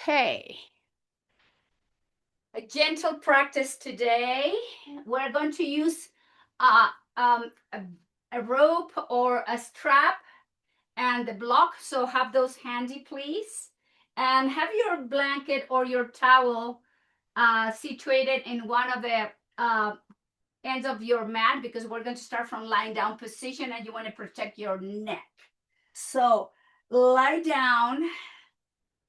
Okay. A gentle practice today. We're going to use uh, um, a, a rope or a strap and the block. So have those handy, please. And have your blanket or your towel situated in one of the ends of your mat, because we're going to start from lying down position and you want to protect your neck. So lie down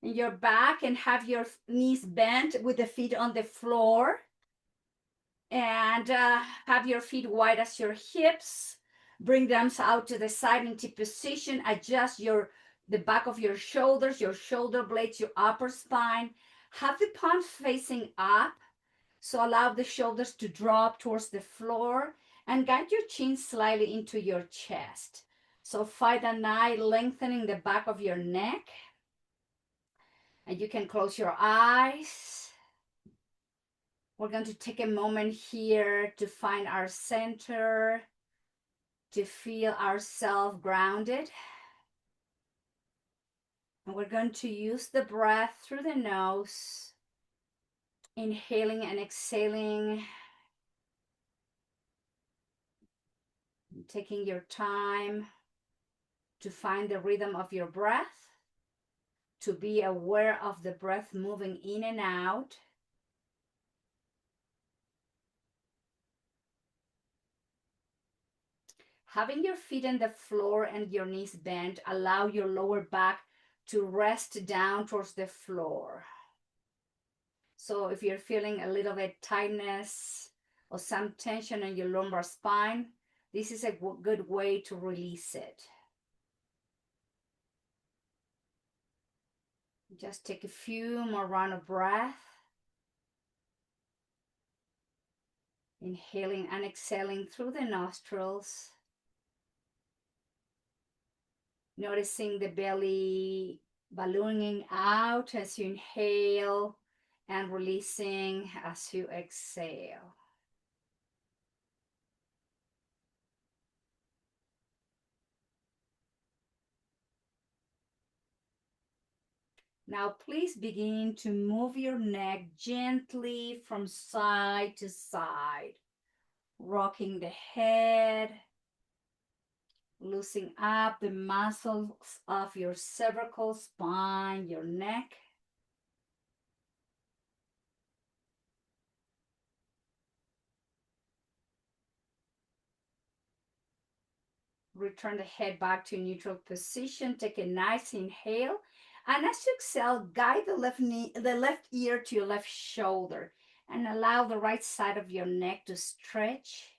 in your back and have your knees bent with the feet on the floor, and have your feet wide as your hips. Bring them out to the side into position. Adjust the back of your shoulders, your shoulder blades, your upper spine. Have the palms facing up, so allow the shoulders to drop towards the floor, and guide your chin slightly into your chest. So find a nice lengthening the back of your neck. And you can close your eyes. We're going to take a moment here to find our center, to feel ourselves grounded. And we're going to use the breath through the nose, inhaling and exhaling, taking your time to find the rhythm of your breath, to be aware of the breath moving in and out. Having your feet on the floor and your knees bent, allow your lower back to rest down towards the floor. So if you're feeling a little bit tightness or some tension in your lumbar spine, this is a good way to release it. Just take a few more rounds of breath. Inhaling and exhaling through the nostrils. Noticing the belly ballooning out as you inhale and releasing as you exhale. Now please begin to move your neck gently from side to side, rocking the head, loosening up the muscles of your cervical spine, your neck. Return the head back to neutral position. Take a nice inhale. And as you exhale, guide the left ear to your left shoulder, and allow the right side of your neck to stretch.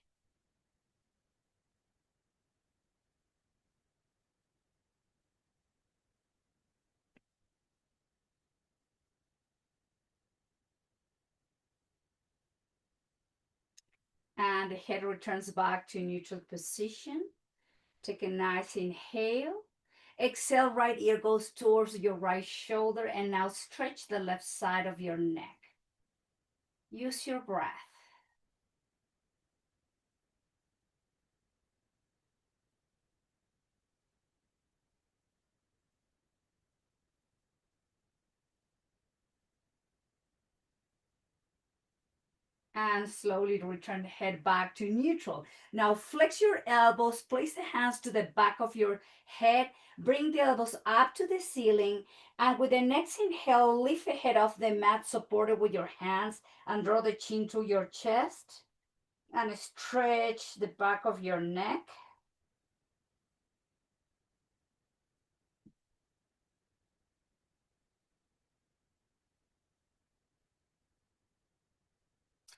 And the head returns back to neutral position. Take a nice inhale. Exhale, right ear goes towards your right shoulder, and now stretch the left side of your neck. Use your breath. And slowly return the head back to neutral. Now flex your elbows, place the hands to the back of your head, bring the elbows up to the ceiling, and with the next inhale, lift the head off the mat supported with your hands and draw the chin to your chest and stretch the back of your neck.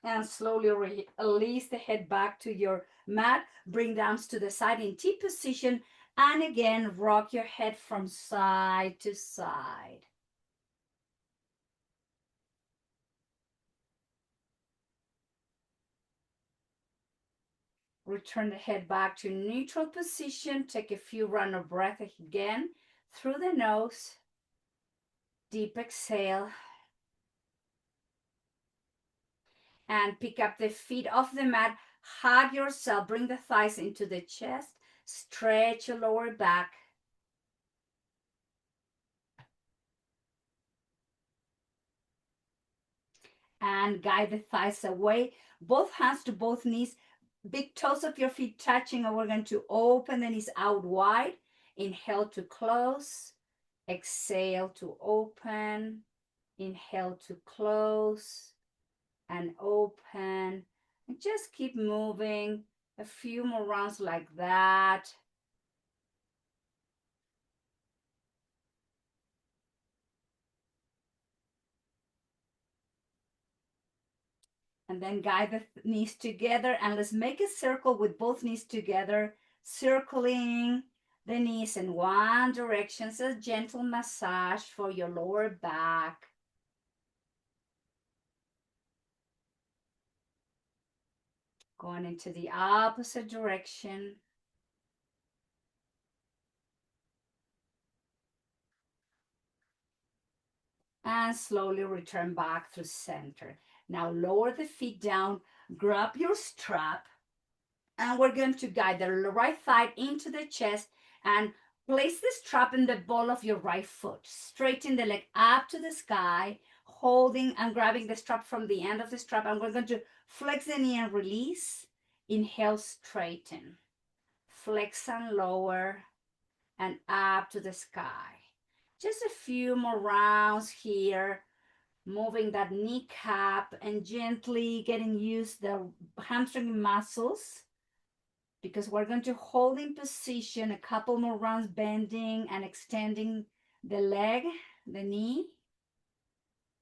And slowly release the head back to your mat. Bring the arms to the side in T position. And again, rock your head from side to side. Return the head back to neutral position. Take a few rounds of breath again through the nose. Deep exhale. And pick up the feet off the mat. Hug yourself. Bring the thighs into the chest. Stretch your lower back. and guide the thighs away. Both hands to both knees, big toes of your feet touching, and we're going to open the knees out wide. Inhale to close, exhale to open, inhale to close and open. And just keep moving a few more rounds like that. And then guide the knees together, and let's make a circle with both knees together, circling the knees in one direction. So a gentle massage for your lower back. Going into the opposite direction. And slowly return back to center. Now lower the feet down, grab your strap, and we're going to guide the right thigh into the chest and place the strap in the ball of your right foot. Straighten the leg up to the sky, holding and grabbing the strap from the end of the strap. And we're going to flex the knee and release. Inhale, straighten. Flex and lower and up to the sky. Just a few more rounds here, moving that kneecap and gently getting used the hamstring muscles, because we're going to hold in position a couple more rounds, bending and extending the leg, the knee,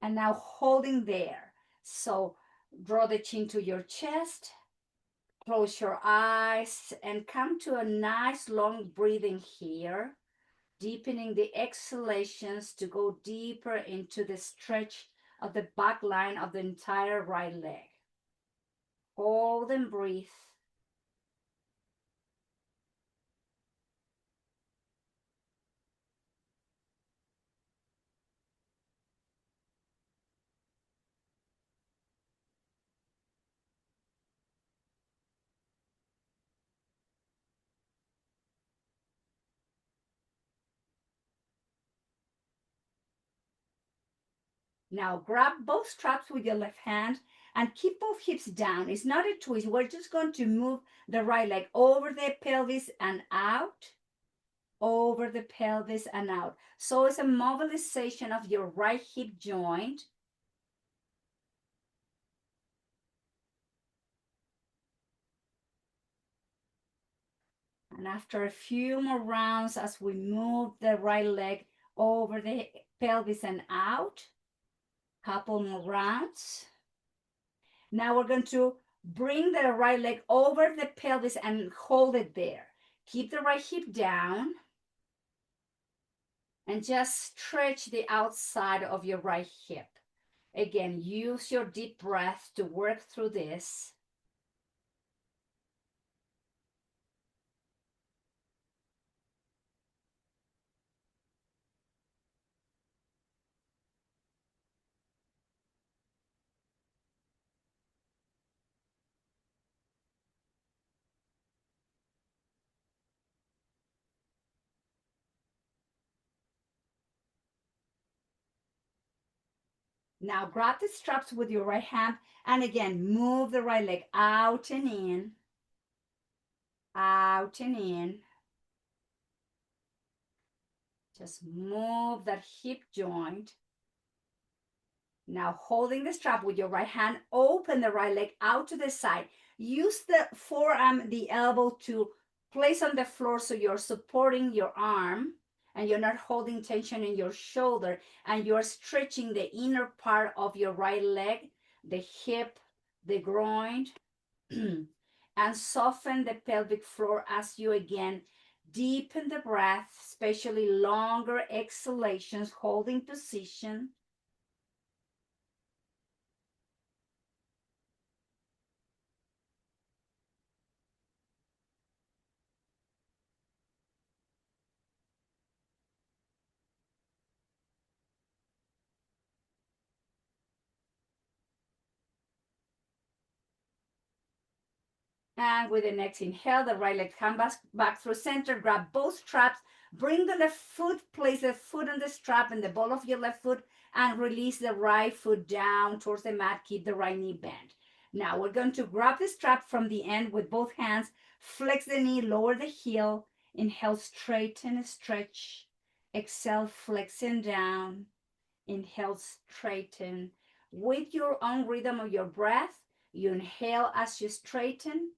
and now holding there. So draw the chin to your chest, close your eyes, and come to a nice long breathing here, deepening the exhalations to go deeper into the stretch of the back line of the entire right leg. Hold and breathe. Now grab both straps with your left hand and keep both hips down. It's not a twist. We're just going to move the right leg over the pelvis and out, over the pelvis and out. So it's a mobilization of your right hip joint. And after a few more rounds, as we move the right leg over the pelvis and out, couple more rounds. Now we're going to bring the right leg over the pelvis and hold it there. Keep the right hip down and just stretch the outside of your right hip. Again, use your deep breath to work through this. Now grab the straps with your right hand and again, move the right leg out and in, out and in. Just move that hip joint. Now holding the strap with your right hand, open the right leg out to the side. Use the forearm, the elbow to place on the floor so you're supporting your arm and you're not holding tension in your shoulder, and you're stretching the inner part of your right leg, the hip, the groin, and soften the pelvic floor as you again deepen the breath, especially longer exhalations, holding position. And with the next inhale, the right leg comes back through center. Grab both straps. Bring the left foot, place the foot on the strap and the ball of your left foot, and release the right foot down towards the mat. Keep the right knee bent. Now we're going to grab the strap from the end with both hands. Flex the knee, lower the heel. Inhale, straighten, stretch. Exhale, flexing down. Inhale, straighten. With your own rhythm of your breath, you inhale as you straighten.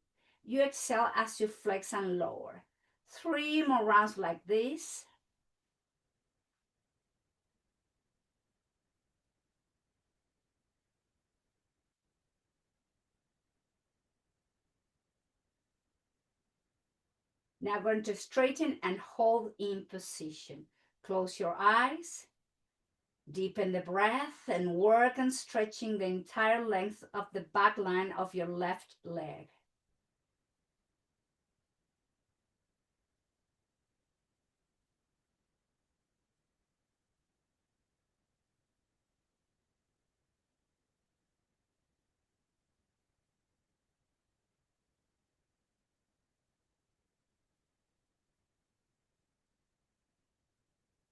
You exhale as you flex and lower. 3 more rounds like this. Now going to straighten and hold in position. Close your eyes. Deepen the breath and work on stretching the entire length of the back line of your left leg.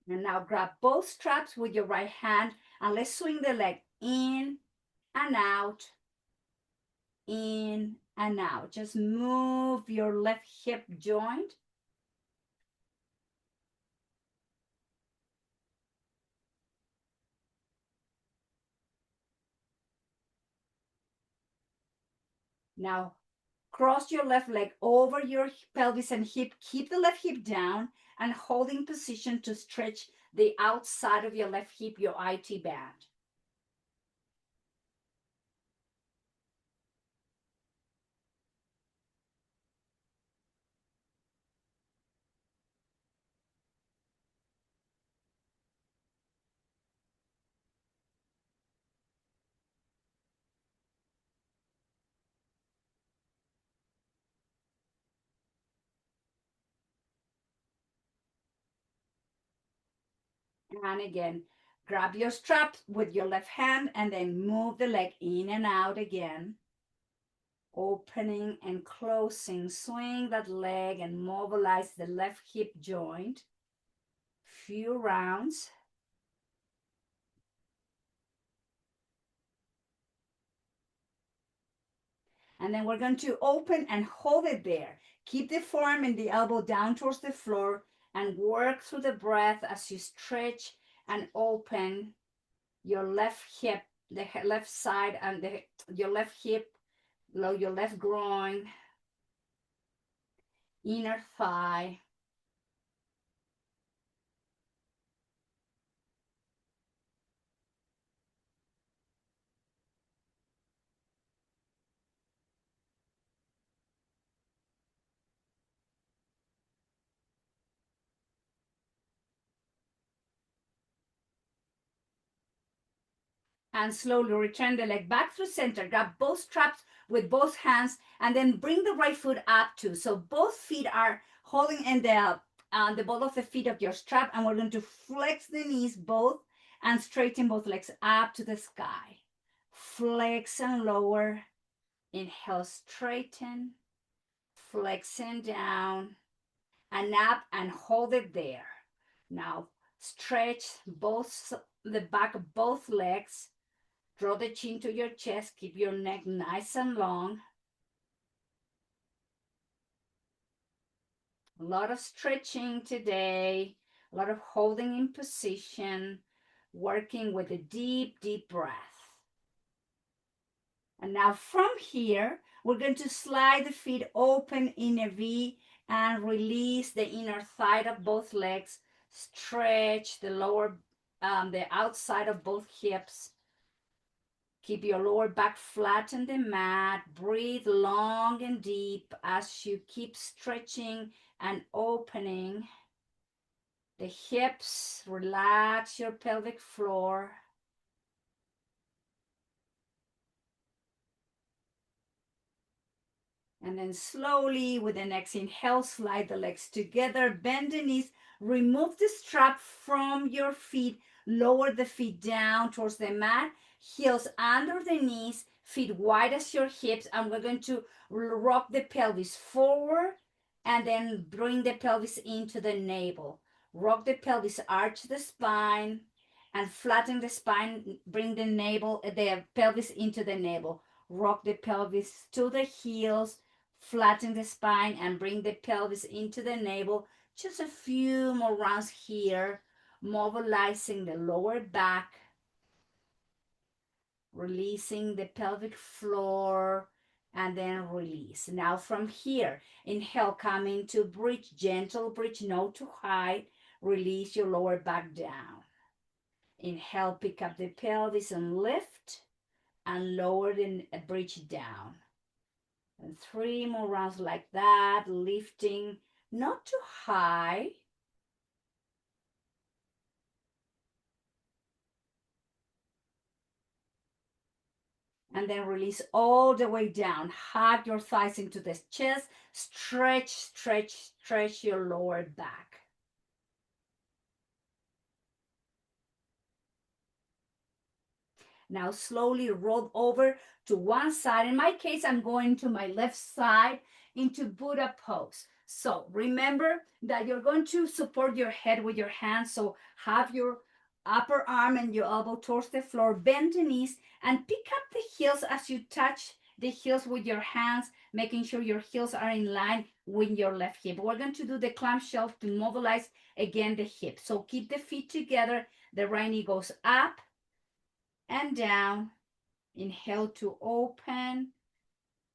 And now grab both straps with your right hand and let's swing the leg in and out, in and out. Just move your left hip joint. Now cross your left leg over your pelvis and hip. Keep the left hip down and hold in position to stretch the outside of your left hip, your IT band. And again, grab your strap with your left hand and then move the leg in and out again. Opening and closing, swing that leg and mobilize the left hip joint. Few rounds. And then we're going to open and hold it there. Keep the forearm and the elbow down towards the floor and work through the breath as you stretch and open your left hip, the left side and your left hip, your left groin, inner thigh. And slowly return the leg back through center. Grab both straps with both hands and then bring the right foot up too. So both feet are holding in the ball of the feet of your strap, and we're going to flex the knees both and straighten both legs up to the sky. Flex and lower. Inhale, straighten. Flexing down and up and hold it there. Now stretch both the back of both legs. Draw the chin to your chest. Keep your neck nice and long. A lot of stretching today. A lot of holding in position. Working with a deep, deep breath. And now from here, we're going to slide the feet open in a V and release the inner thigh of both legs. Stretch the the outside of both hips. Keep your lower back flat on the mat. Breathe long and deep as you keep stretching and opening the hips. Relax your pelvic floor. And then slowly with the next inhale, slide the legs together, bend the knees, remove the strap from your feet, lower the feet down towards the mat, heels under the knees, feet wide as your hips, and we're going to rock the pelvis forward and then bring the pelvis into the navel. Rock the pelvis, arch the spine, and flatten the spine, bring the pelvis into the navel. Rock the pelvis to the heels, flatten the spine, and bring the pelvis into the navel. Just a few more rounds here, mobilizing the lower back, releasing the pelvic floor, and then release. Now from here, inhale, come into bridge, gentle bridge, no too high. Release your lower back down. Inhale, pick up the pelvis and lift, and lower the bridge down. And 3 more rounds like that, lifting, not too high. And then release all the way down. Hug your thighs into the chest. Stretch, stretch, stretch your lower back. Now slowly roll over to one side. In my case, I'm going to my left side into Buddha pose. So remember that you're going to support your head with your hands. So have your upper arm and your elbow towards the floor. Bend the knees and pick up the heels as you touch the heels with your hands, making sure your heels are in line with your left hip. We're going to do the clamshell to mobilize again the hip. So keep the feet together. The right knee goes up and down. Inhale to open,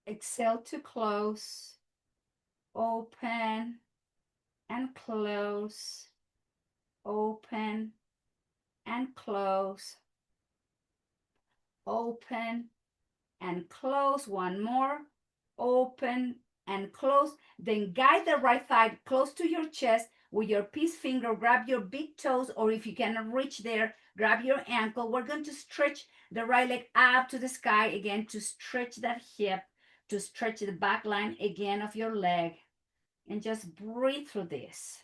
exhale to close, open and close, open and close, open and close. One more, open and close. Then guide the right thigh close to your chest with your peace finger. Grab your big toes, or if you cannot reach there, grab your ankle. We're going to stretch the right leg up to the sky again to stretch that hip, to stretch the back line again of your leg. And just breathe through this.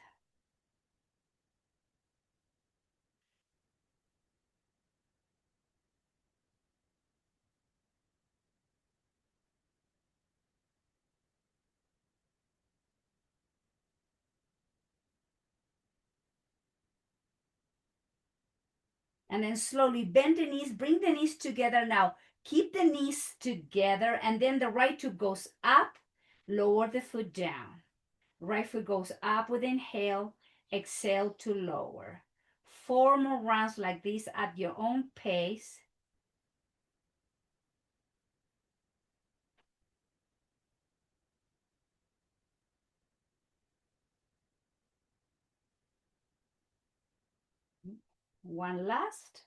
And then slowly bend the knees, bring the knees together now. Keep the knees together, and then the right foot goes up, lower the foot down. Right foot goes up with inhale, exhale to lower. 4 more rounds like this at your own pace. One last.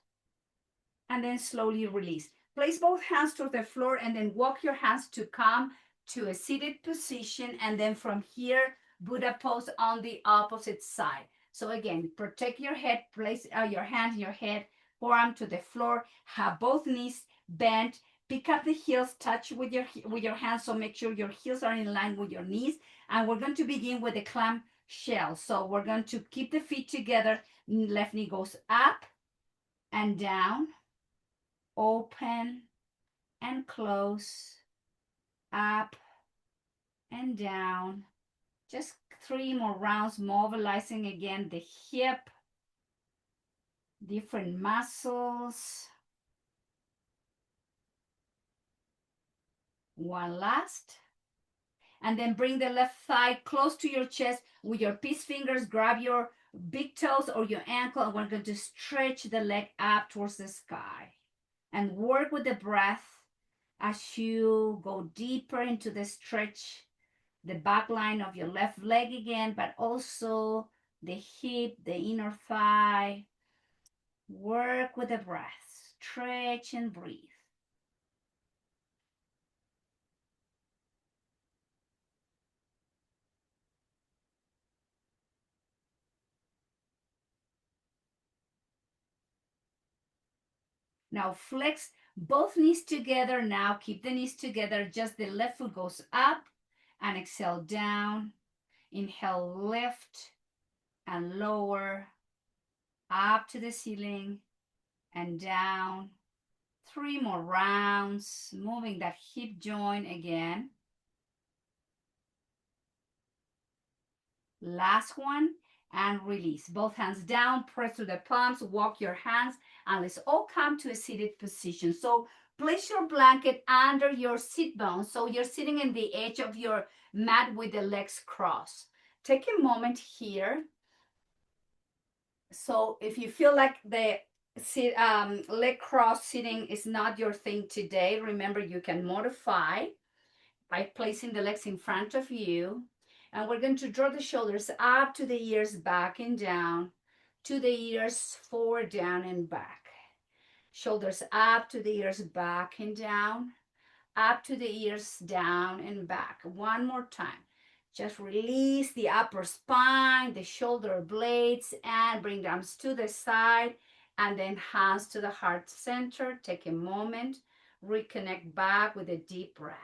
And then slowly release. Place both hands to the floor and then walk your hands to come to a seated position. And then from here, Buddha pose on the opposite side. So again, protect your head, place your hands, your head, forearm to the floor, have both knees bent, pick up the heels, touch with your hands, so make sure your heels are in line with your knees. And we're going to begin with the clam shell. So we're going to keep the feet together, left knee goes up and down, open and close, up and down. Just 3 more rounds, mobilizing again the hip, different muscles. One last. And then bring the left thigh close to your chest with your peace fingers. Grab your big toes or your ankle, and we're going to stretch the leg up towards the sky. And work with the breath as you go deeper into the stretch, the back line of your left leg again, but also the hip, the inner thigh. Work with the breath, stretch and breathe. Now flex both knees together. Now keep the knees together. Just the left foot goes up and exhale down. Inhale, lift and lower, up to the ceiling and down 3 more rounds, moving that hip joint again. Last one, and release. Both hands down, press to the palms, walk your hands, and let's all come to a seated position. So place your blanket under your sit bones, so you're sitting in the edge of your mat with the legs crossed. Take a moment here. So if you feel like the leg cross sitting is not your thing today, remember you can modify by placing the legs in front of you. And we're going to draw the shoulders up to the ears, back and down, to the ears, forward, down, and back. Shoulders up to the ears, back and down, up to the ears, down and back. One more time. Just release the upper spine, the shoulder blades, and bring the arms to the side, and then hands to the heart center. Take a moment, reconnect back with a deep breath.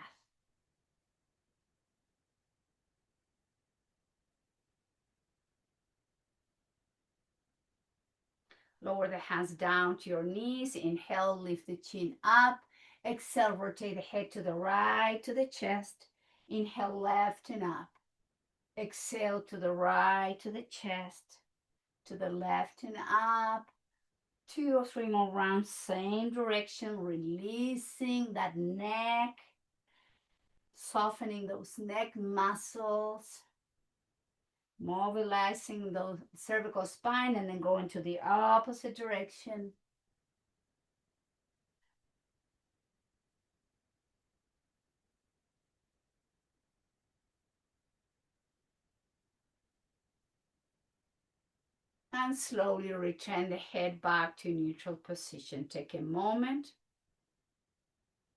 Lower the hands down to your knees. Inhale, lift the chin up. Exhale, rotate the head to the right, to the chest. Inhale, left and up. Exhale to the right, to the chest, to the left and up. 2 or 3 more rounds, same direction, releasing that neck, softening those neck muscles, mobilizing the cervical spine, and then going to the opposite direction. And slowly return the head back to neutral position. Take a moment.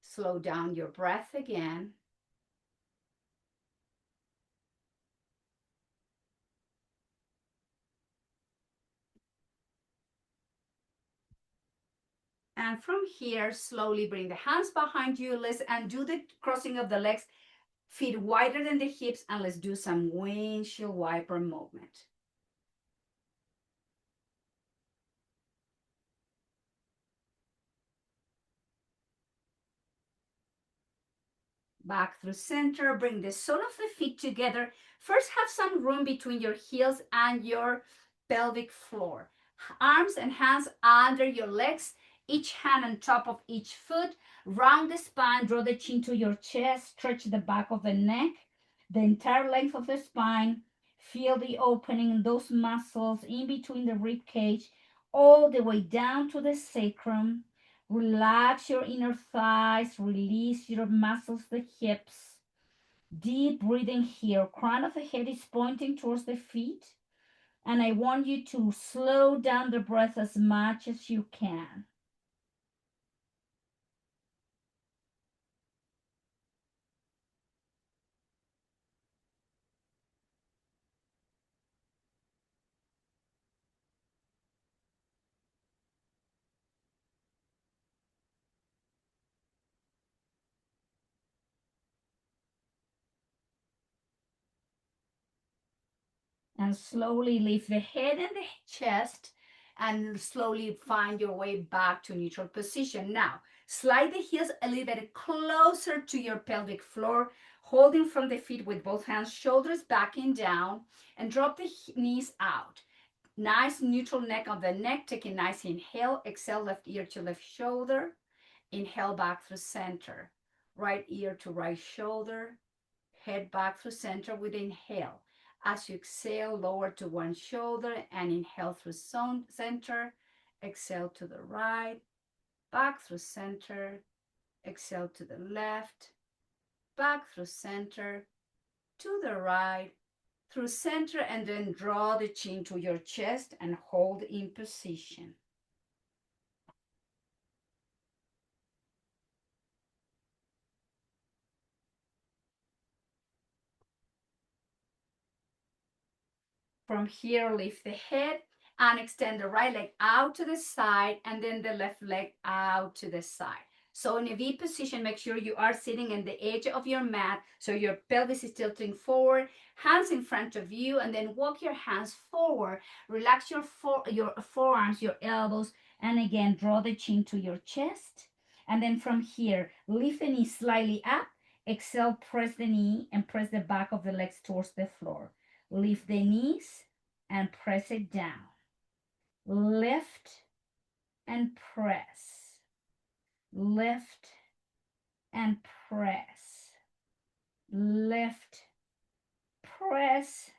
Slow down your breath again. And from here, slowly bring the hands behind you. Let's undo the crossing of the legs, feet wider than the hips, and let's do some windshield wiper movement. Back through center, bring the sole of the feet together. First, have some room between your heels and your pelvic floor. Arms and hands under your legs, each hand on top of each foot. Round the spine, draw the chin to your chest, stretch the back of the neck, the entire length of the spine. Feel the opening in those muscles in between the rib cage, all the way down to the sacrum. Relax your inner thighs, release your muscles, the hips. Deep breathing here. Crown of the head is pointing towards the feet. And I want you to slow down the breath as much as you can. And slowly lift the head and the chest and slowly find your way back to neutral position. Now, slide the heels a little bit closer to your pelvic floor, holding from the feet with both hands, shoulders back and down, and drop the knees out. Nice neutral neck of the neck. Take a nice inhale. Exhale, left ear to left shoulder. Inhale back through center. Right ear to right shoulder. Head back through center with inhale. As you exhale, lower to one shoulder and inhale through center. Exhale to the right, back through center. Exhale to the left, back through center, to the right, through center, and then draw the chin to your chest and hold in position. From here, lift the head and extend the right leg out to the side and then the left leg out to the side. So in a V position, make sure you are sitting in the edge of your mat so your pelvis is tilting forward, hands in front of you, and then walk your hands forward. Relax your forearms, your elbows, and again, draw the chin to your chest. And then from here, lift the knee slightly up. Exhale, press the knee and press the back of the legs towards the floor. Lift the knees and press it down. Lift and press. Lift and press. Lift, press,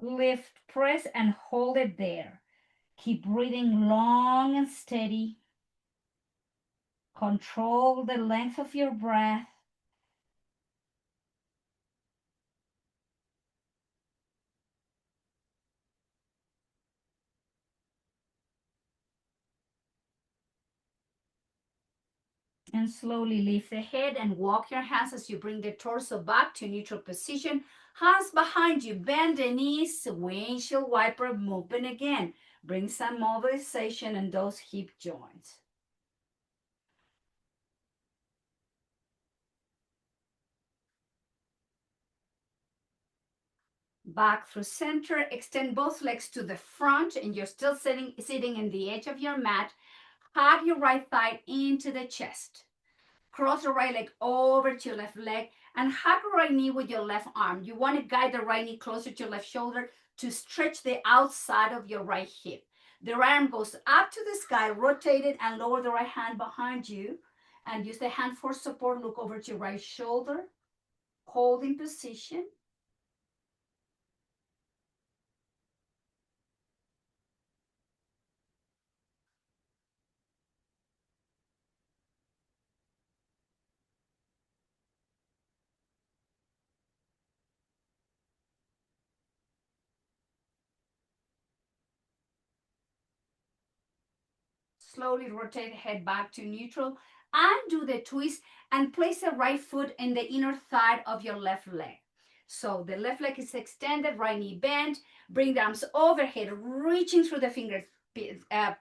lift, press, and hold it there. Keep breathing long and steady. Control the length of your breath. And slowly lift the head and walk your hands as you bring the torso back to neutral position. Hands behind you, bend the knees, windshield wiper movement again. Bring some mobilization in those hip joints. Back through center, extend both legs to the front and you're still sitting in the edge of your mat. Hug your right thigh into the chest. Cross your right leg over to your left leg and hug your right knee with your left arm. You want to guide the right knee closer to your left shoulder to stretch the outside of your right hip. The right arm goes up to the sky, rotate it and lower the right hand behind you and use the hand for support. Look over to your right shoulder, holding position. Slowly rotate the head back to neutral. Undo the twist and place the right foot in the inner thigh of your left leg. So the left leg is extended, right knee bent. Bring the arms overhead, reaching through the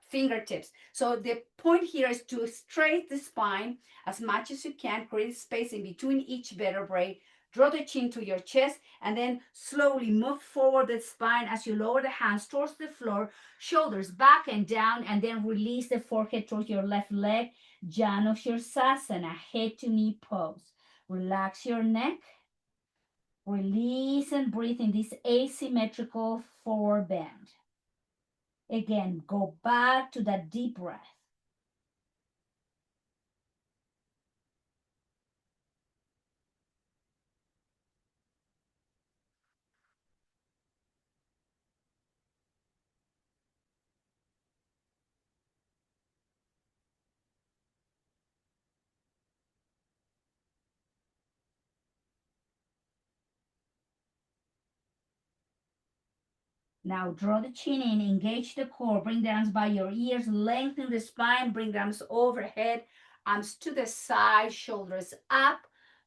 fingertips. So the point here is to straighten the spine as much as you can, create space in between each vertebrae. Draw the chin to your chest and then slowly move forward the spine as you lower the hands towards the floor, shoulders back and down, and then release the forehead towards your left leg. Janu Shirsasana, head to knee pose. Relax your neck. Release and breathe in this asymmetrical forward bend. Again, go back to that deep breath. Now draw the chin in, engage the core, bring the arms by your ears, lengthen the spine, bring the arms overhead, arms to the side, shoulders up,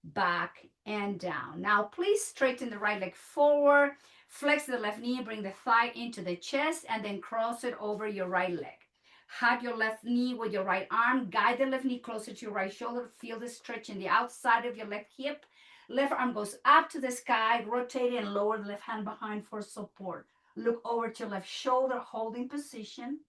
back, and down. Now please straighten the right leg forward, flex the left knee, bring the thigh into the chest, and then cross it over your right leg. Hug your left knee with your right arm, guide the left knee closer to your right shoulder, feel the stretch in the outside of your left hip. Left arm goes up to the sky, rotate it and lower the left hand behind for support. Look over to your left shoulder, holding position.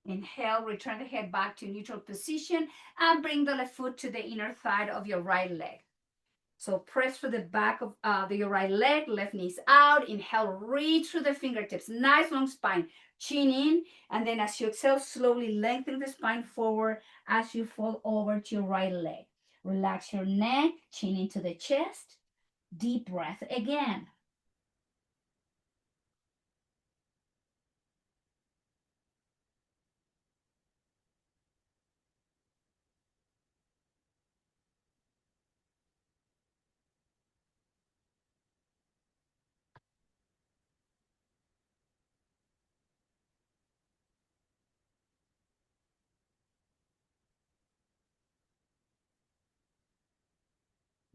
Inhale, return the head back to neutral position and bring the left foot to the inner thigh of your right leg. So press through the back of your right leg, left knees out. Inhale, reach through the fingertips. Nice long spine, chin in. And then as you exhale, slowly lengthen the spine forward as you fall over to your right leg. Relax your neck, chin into the chest. Deep breath again.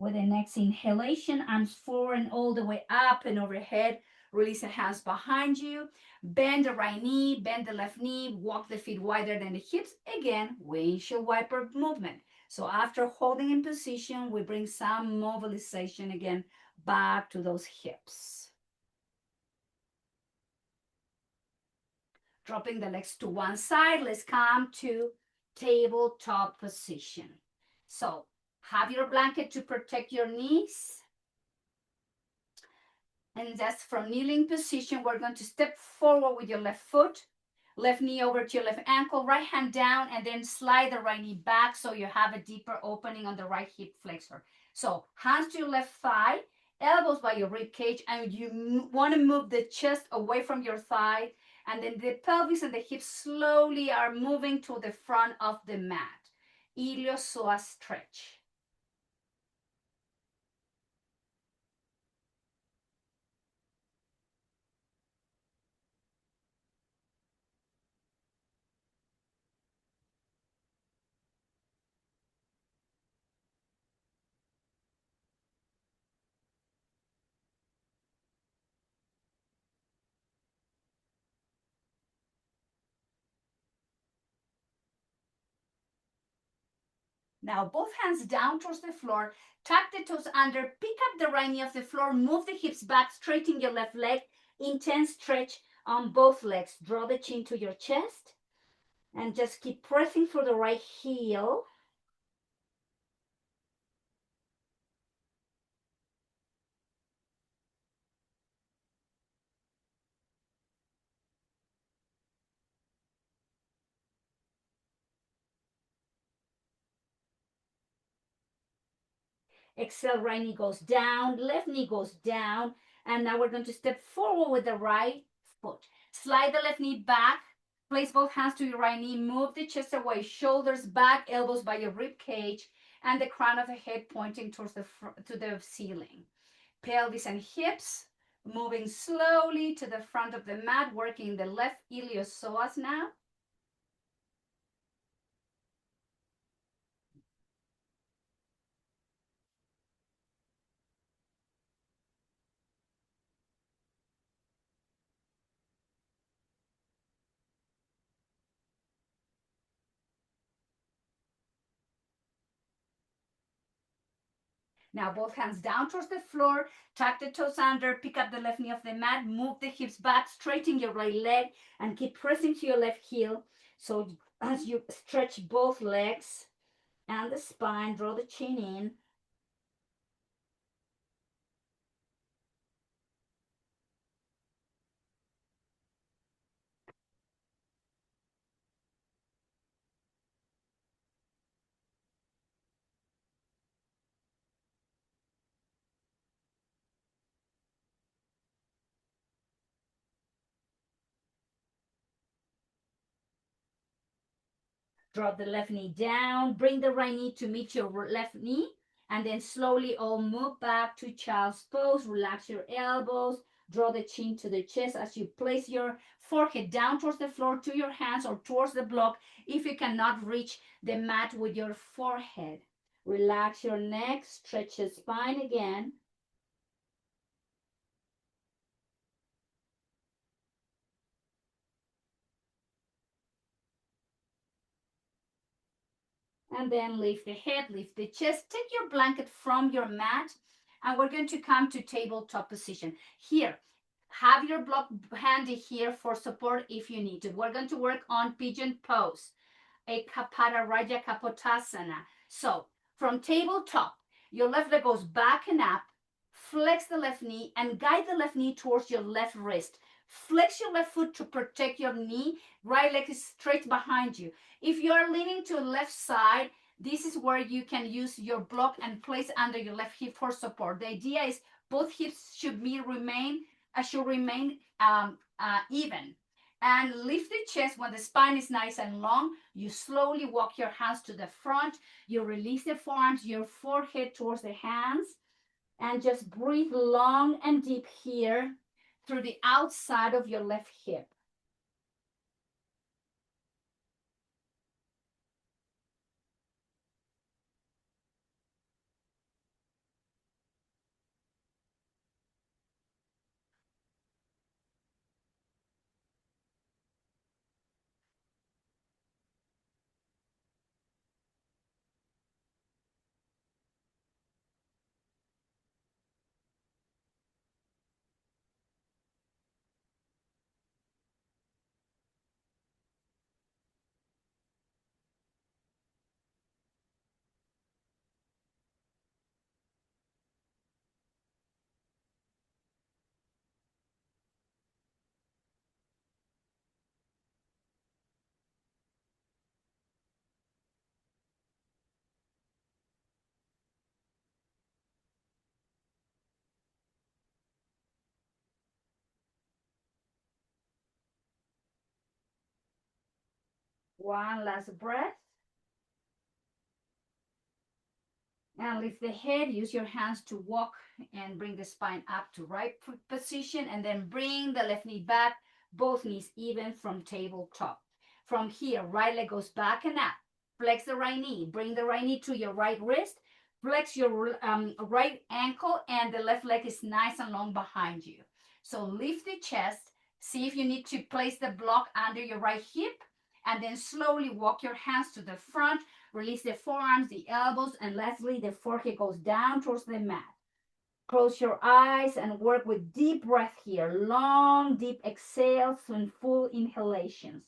With the next inhalation, arms forward and all the way up and overhead. Release the hands behind you. Bend the right knee, bend the left knee, walk the feet wider than the hips. Again, windshield wiper movement. So after holding in position, we bring some mobilization again back to those hips. Dropping the legs to one side, let's come to tabletop position. So have your blanket to protect your knees. And that's from kneeling position. We're going to step forward with your left foot, left knee over to your left ankle, right hand down, and then slide the right knee back so you have a deeper opening on the right hip flexor. So hands to your left thigh, elbows by your rib cage, and you want to move the chest away from your thigh, and then the pelvis and the hips slowly are moving to the front of the mat. Iliopsoas stretch. Now both hands down towards the floor, tuck the toes under, pick up the right knee off the floor, move the hips back, straighten your left leg, intense stretch on both legs. Draw the chin to your chest and just keep pressing for the right heel. Exhale, right knee goes down, left knee goes down. And now we're going to step forward with the right foot. Slide the left knee back, place both hands to your right knee, move the chest away, shoulders back, elbows by your rib cage, and the crown of the head pointing towards to the ceiling. Pelvis and hips moving slowly to the front of the mat, working the left iliopsoas now. Now both hands down towards the floor, tuck the toes under, pick up the left knee off the mat, move the hips back, straighten your right leg, and keep pressing to your left heel. So as you stretch both legs and the spine, draw the chin in. Drop the left knee down, bring the right knee to meet your left knee, and then slowly all move back to child's pose. Relax your elbows, draw the chin to the chest as you place your forehead down towards the floor to your hands or towards the block if you cannot reach the mat with your forehead. Relax your neck, stretch the spine again. And then lift the head, lift the chest, take your blanket from your mat, and we're going to come to tabletop position. Here, have your block handy here for support if you need to. We're going to work on pigeon pose, a Kapara Kapotasana. So from tabletop, your left leg goes back and up, flex the left knee and guide the left knee towards your left wrist. Flex your left foot to protect your knee. Right leg is straight behind you. If you are leaning to the left side, this is where you can use your block and place under your left hip for support. The idea is both hips should remain even. And lift the chest when the spine is nice and long. You slowly walk your hands to the front. You release the forearms, your forehead towards the hands. And just breathe long and deep here through the outside of your left hip. One last breath. And lift the head. Use your hands to walk and bring the spine up to right position. And then bring the left knee back, both knees even from tabletop. From here, right leg goes back and up. Flex the right knee. Bring the right knee to your right wrist. Flex your right ankle, and the left leg is nice and long behind you. So lift the chest. See if you need to place the block under your right hip, and then slowly walk your hands to the front. Release the forearms, the elbows, and lastly, the forehead goes down towards the mat. Close your eyes and work with deep breath here. Long, deep exhales and full inhalations.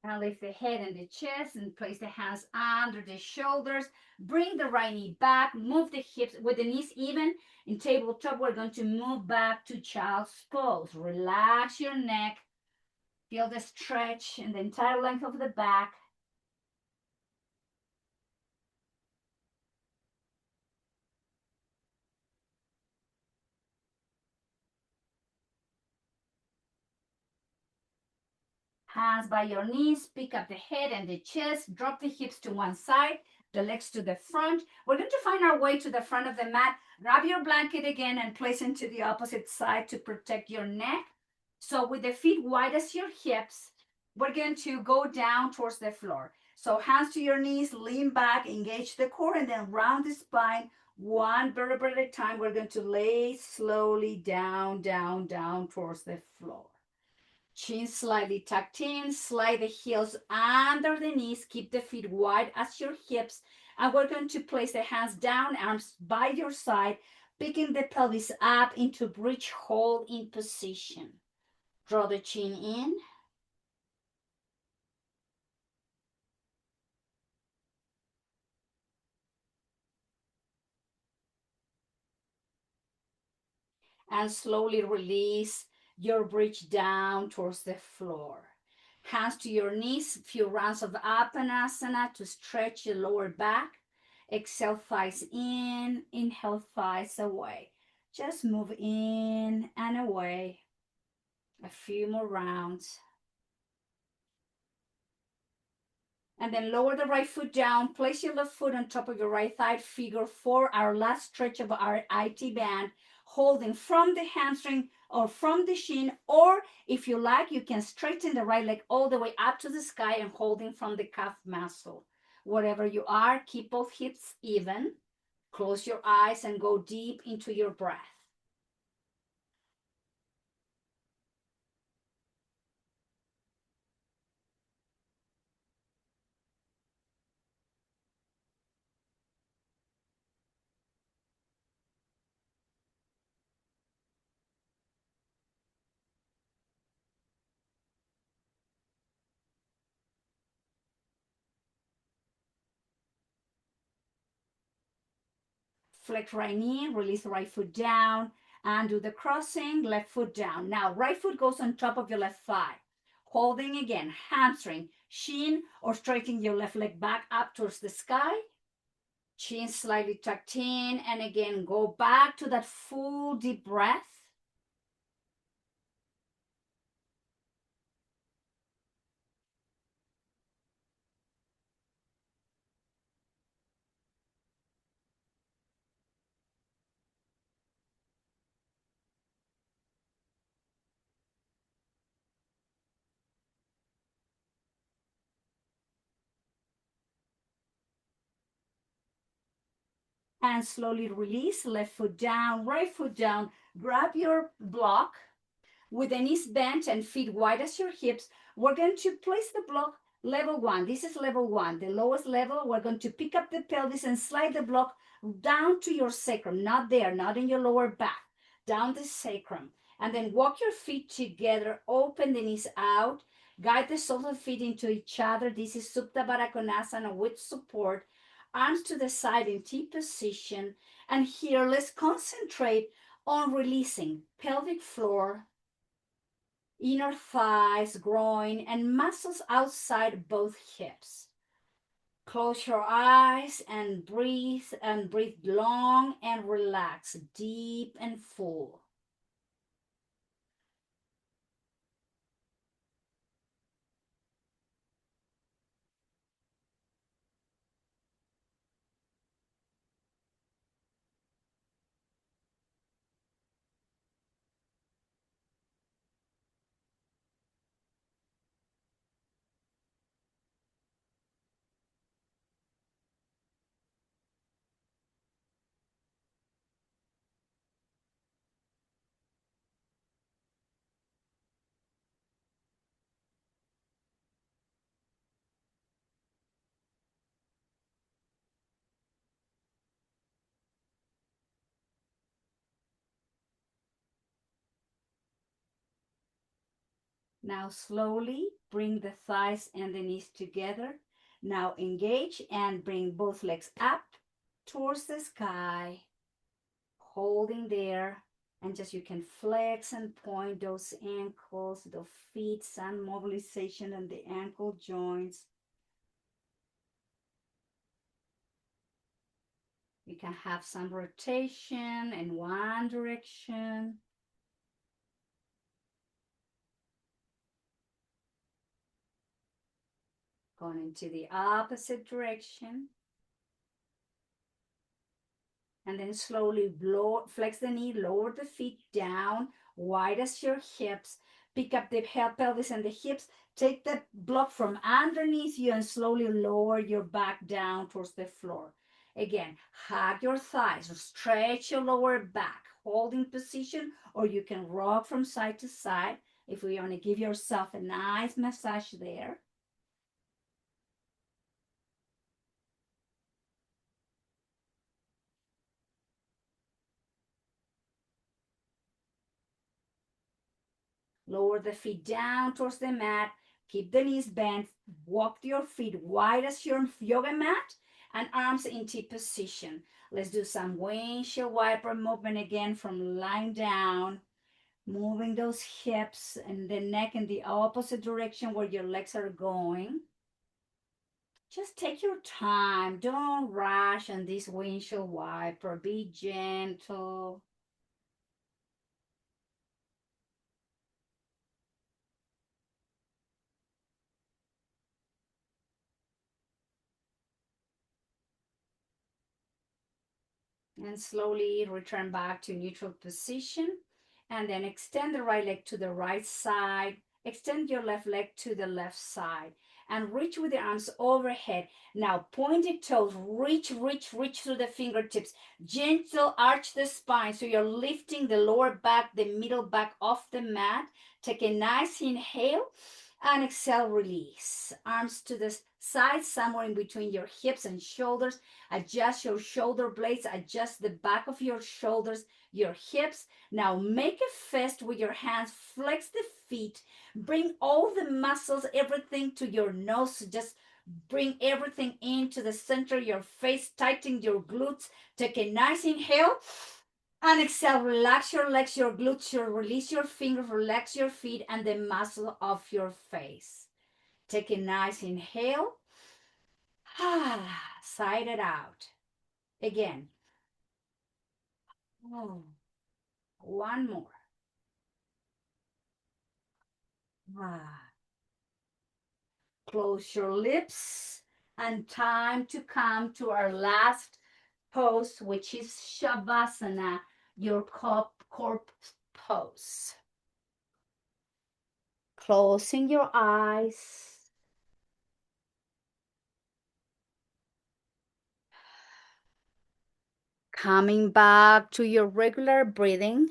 And lift the head and the chest and place the hands under the shoulders. Bring the right knee back. Move the hips with the knees even. In tabletop, we're going to move back to child's pose. Relax your neck. Feel the stretch in the entire length of the back. Hands by your knees, pick up the head and the chest, drop the hips to one side, the legs to the front. We're going to find our way to the front of the mat. Grab your blanket again and place it to the opposite side to protect your neck. So with the feet wide as your hips, we're going to go down towards the floor. So hands to your knees, lean back, engage the core, and then round the spine. One vertebra at a time, we're going to lay slowly down, down, down towards the floor. Chin slightly tucked in, slide the heels under the knees, keep the feet wide as your hips, and we're going to place the hands down, arms by your side, picking the pelvis up into bridge hold in position. Draw the chin in. And slowly release your bridge down towards the floor. Hands to your knees, few rounds of Apanasana to stretch the lower back. Exhale, thighs in, inhale, thighs away. Just move in and away. A few more rounds. And then lower the right foot down. Place your left foot on top of your right thigh. Figure four, our last stretch of our ITband. Holding from the hamstring or from the shin, or if you like, you can straighten the right leg all the way up to the sky and holding from the calf muscle. Wherever you are, keep both hips even. Close your eyes and go deep into your breath. Flex right knee, release the right foot down, and do the crossing, left foot down. Now, right foot goes on top of your left thigh. Holding again, hamstring, shin, or straightening your left leg back up towards the sky. Chin slightly tucked in, and again, go back to that full deep breath. and slowly release. Left foot down, right foot down. Grab your block with the knees bent and feet wide as your hips. We're going to place the block level one. This is level one, the lowest level. We're going to pick up the pelvis and slide the block down to your sacrum, not there, not in your lower back, down the sacrum. And then walk your feet together, open the knees out, guide the soles of the feet into each other. This is Supta Baddha Konasana with support. Arms to the side in T position. And here, let's concentrate on releasing pelvic floor, inner thighs, groin, and muscles outside both hips. Close your eyes and breathe long and relax, deep and full. Now slowly bring the thighs and the knees together. Now engage and bring both legs up towards the sky, holding there. And just you can flex and point those ankles, the feet, some mobilization and the ankle joints. You can have some rotation in one direction. Going into the opposite direction. And then slowly flex the knee, lower the feet down, wide as your hips. Pick up the pelvis and the hips. Take the block from underneath you and slowly lower your back down towards the floor. Again, hug your thighs, stretch your lower back, holding position, or you can rock from side to side if you want to give yourself a nice massage there. Lower the feet down towards the mat. Keep the knees bent. Walk your feet wide as your yoga mat and arms in T position. Let's do some windshield wiper movement again from lying down. Moving those hips and the neck in the opposite direction where your legs are going. Just take your time. Don't rush on this windshield wiper. Be gentle. And slowly return back to neutral position. And then extend the right leg to the right side. Extend your left leg to the left side. And reach with the arms overhead. Now pointed toes, reach through the fingertips. Gentle arch the spine. So you're lifting the lower back, the middle back off the mat. Take a nice inhale and exhale, release. Arms to the side, somewhere in between your hips and shoulders. Adjust your shoulder blades, adjust the back of your shoulders, your hips. Now make a fist with your hands, flex the feet, bring all the muscles, everything to your nose. Just bring everything into the center of your face, tighten your glutes. Take a nice inhale and exhale. Relax your legs, your glutes, release your fingers, relax your feet and the muscle of your face. Take a nice inhale. Sigh it out. Again. Oh, one more. Ah. Close your lips and time to come to our last pose, which is Shavasana, your corpse pose. Closing your eyes. Coming back to your regular breathing.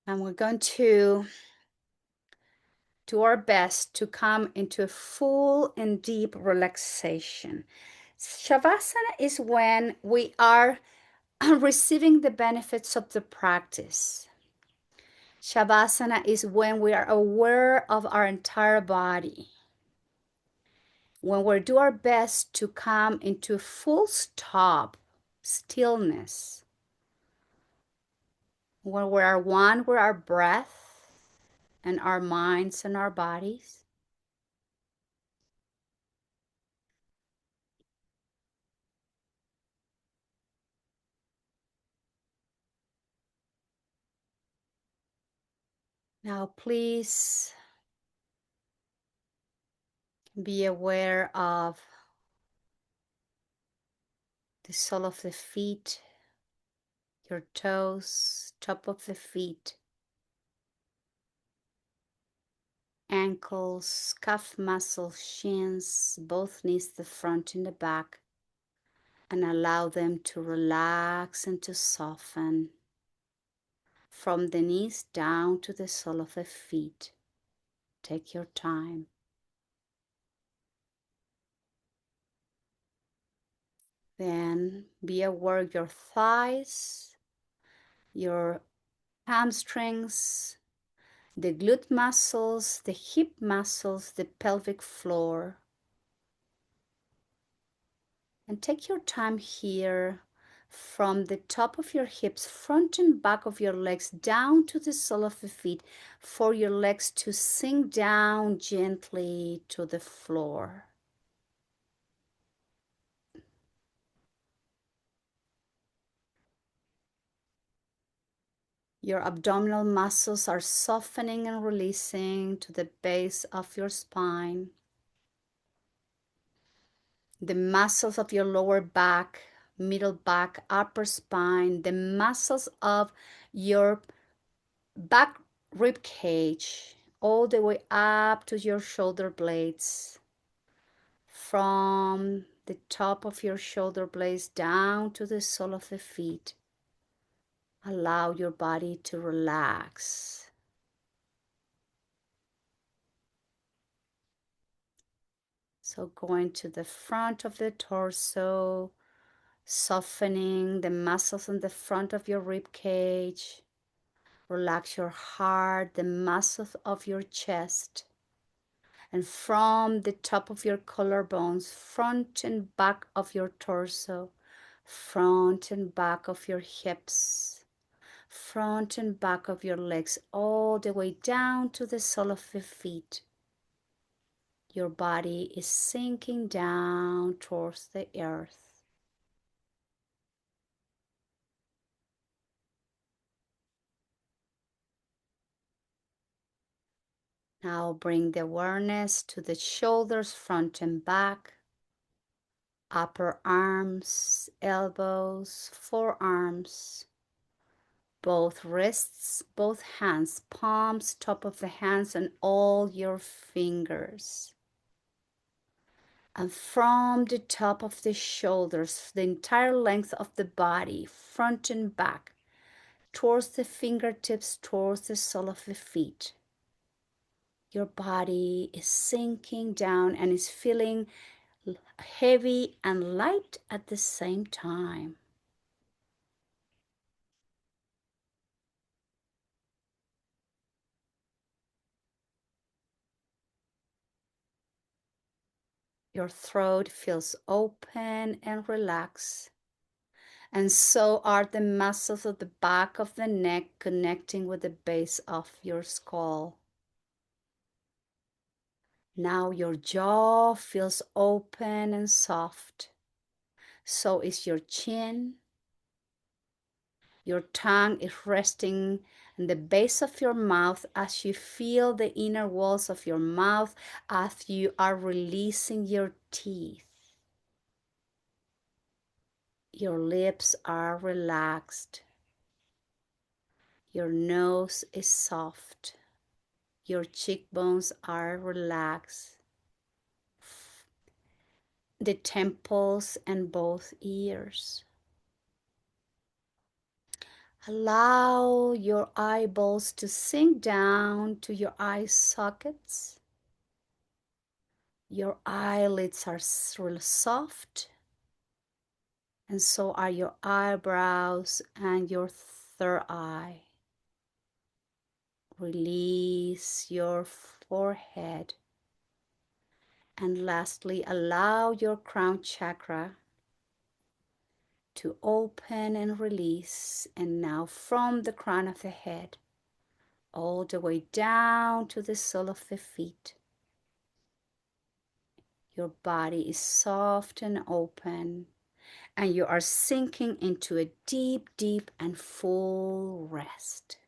And we're going to do our best to come into a full and deep relaxation. Shavasana is when we are receiving the benefits of the practice. Shavasana is when we are aware of our entire body. When we do our best to come into full stop, stillness. When we are one with our breath and our minds and our bodies. Now, please be aware of the sole of the feet, your toes, top of the feet, ankles, calf muscles, shins, both knees, the front and the back, and allow them to relax and to soften from the knees down to the sole of the feet. Take your time. Then be aware of your thighs, your hamstrings, the glute muscles, the hip muscles, the pelvic floor. And take your time here from the top of your hips, front and back of your legs, down to the sole of the feet, for your legs to sink down gently to the floor. Your abdominal muscles are softening and releasing to the base of your spine. The muscles of your lower back, middle back, upper spine, the muscles of your back rib cage, all the way up to your shoulder blades. From the top of your shoulder blades down to the sole of the feet. Allow your body to relax. So going to the front of the torso, softening the muscles in the front of your rib cage. Relax your heart, the muscles of your chest. And from the top of your collarbones, front and back of your torso, front and back of your hips, front and back of your legs, all the way down to the sole of the feet. Your body is sinking down towards the earth. Now bring the awareness to the shoulders, front and back, upper arms, elbows, forearms, both wrists, both hands, palms, top of the hands, and all your fingers. And from the top of the shoulders, the entire length of the body, front and back, towards the fingertips, towards the sole of the feet. Your body is sinking down and is feeling heavy and light at the same time. Your throat feels open and relaxed. And so are the muscles of the back of the neck connecting with the base of your skull. Now your jaw feels open and soft. So is your chin. Your tongue is resting in the base of your mouth as you feel the inner walls of your mouth as you are releasing your teeth. Your lips are relaxed. Your nose is soft. Your cheekbones are relaxed. The temples and both ears. Allow your eyeballs to sink down to your eye sockets. Your eyelids are real soft, and so are your eyebrows and your third eye. Release your forehead. And lastly, allow your crown chakra to open and release. And now from the crown of the head, all the way down to the sole of the feet. Your body is soft and open, and you are sinking into a deep, deep and full rest.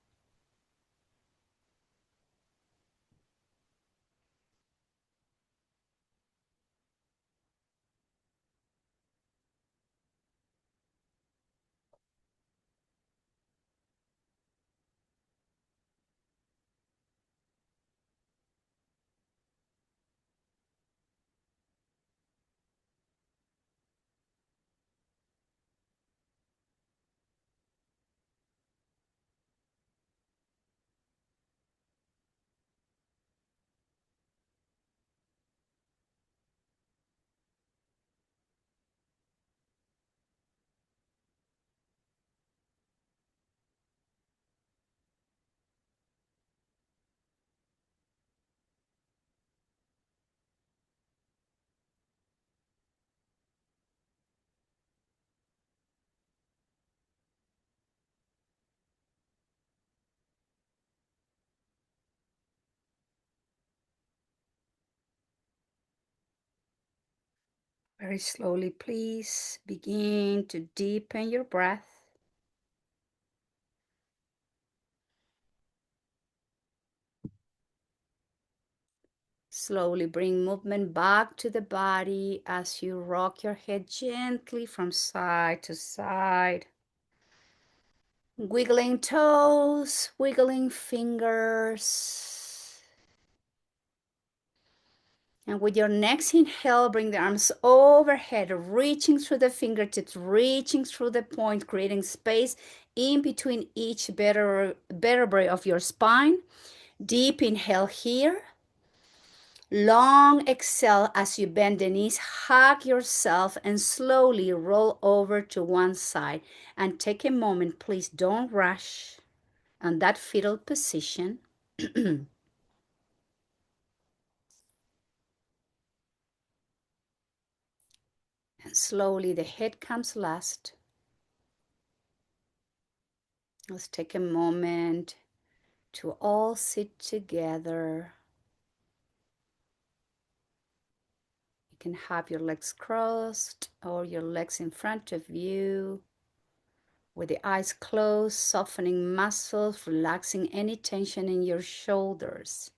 Very slowly, please begin to deepen your breath. Slowly bring movement back to the body as you rock your head gently from side to side. Wiggling toes, wiggling fingers. And with your next inhale, bring the arms overhead, reaching through the fingertips, reaching through the point, creating space in between each vertebrae of your spine. Deep inhale here. Long exhale as you bend the knees, hug yourself and slowly roll over to one side. And take a moment, please don't rush on that fetal position. And slowly the head comes last. Let's take a moment to all sit together. You can have your legs crossed or your legs in front of you. With the eyes closed, softening muscles, relaxing any tension in your shoulders.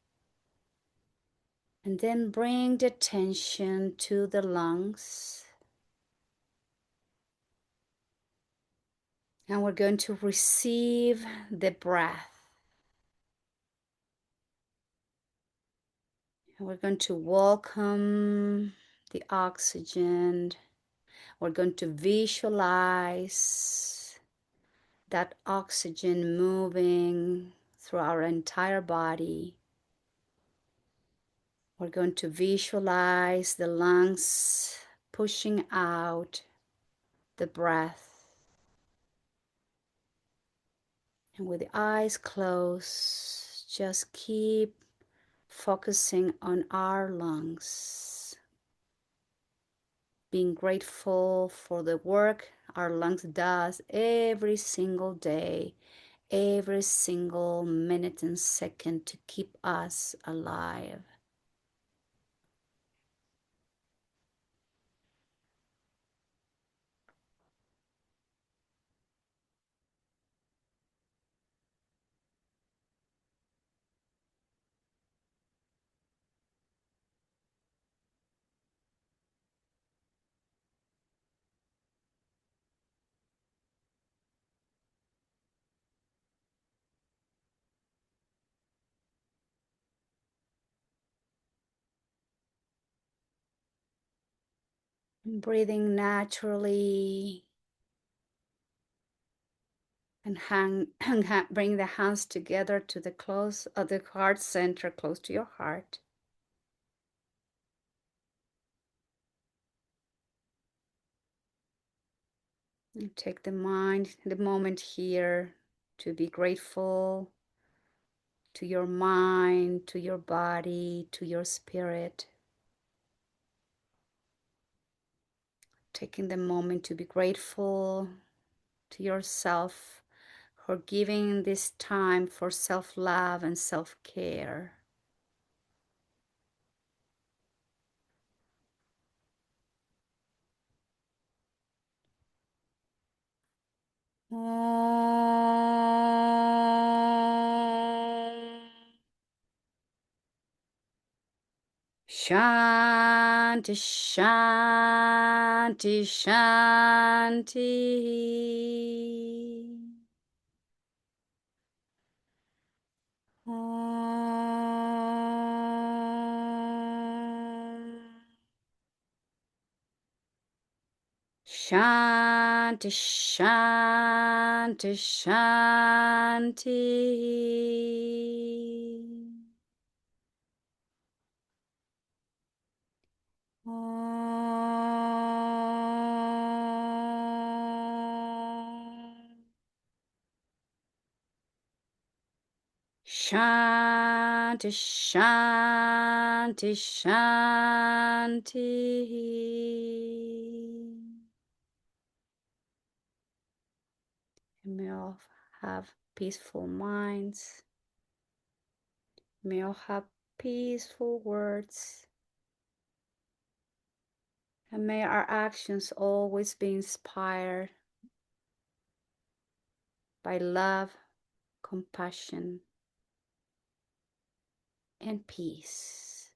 And then bring the attention to the lungs. And we're going to receive the breath. And we're going to welcome the oxygen. We're going to visualize that oxygen moving through our entire body. We're going to visualize the lungs pushing out the breath. And with the eyes closed, just keep focusing on our lungs. Being grateful for the work our lungs does every single day, every single minute and second to keep us alive. breathing naturally, and bring the hands together to the close of the heart center, close to your heart. And take the moment here to be grateful to your mind, to your body, to your spirit. Taking the moment to be grateful to yourself for giving this time for self-love and self-care. Shanti, Shanti, Shanti. Shanti, Shanti, Shanti. Shanti, Shanti, Shanti. And may all have peaceful minds. May all have peaceful words. And may our actions always be inspired by love, compassion, and peace.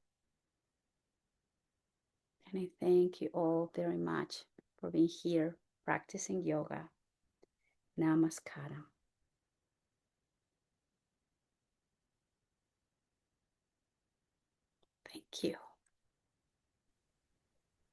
And I thank you all very much for being here practicing yoga. Namaskaram. Thank you.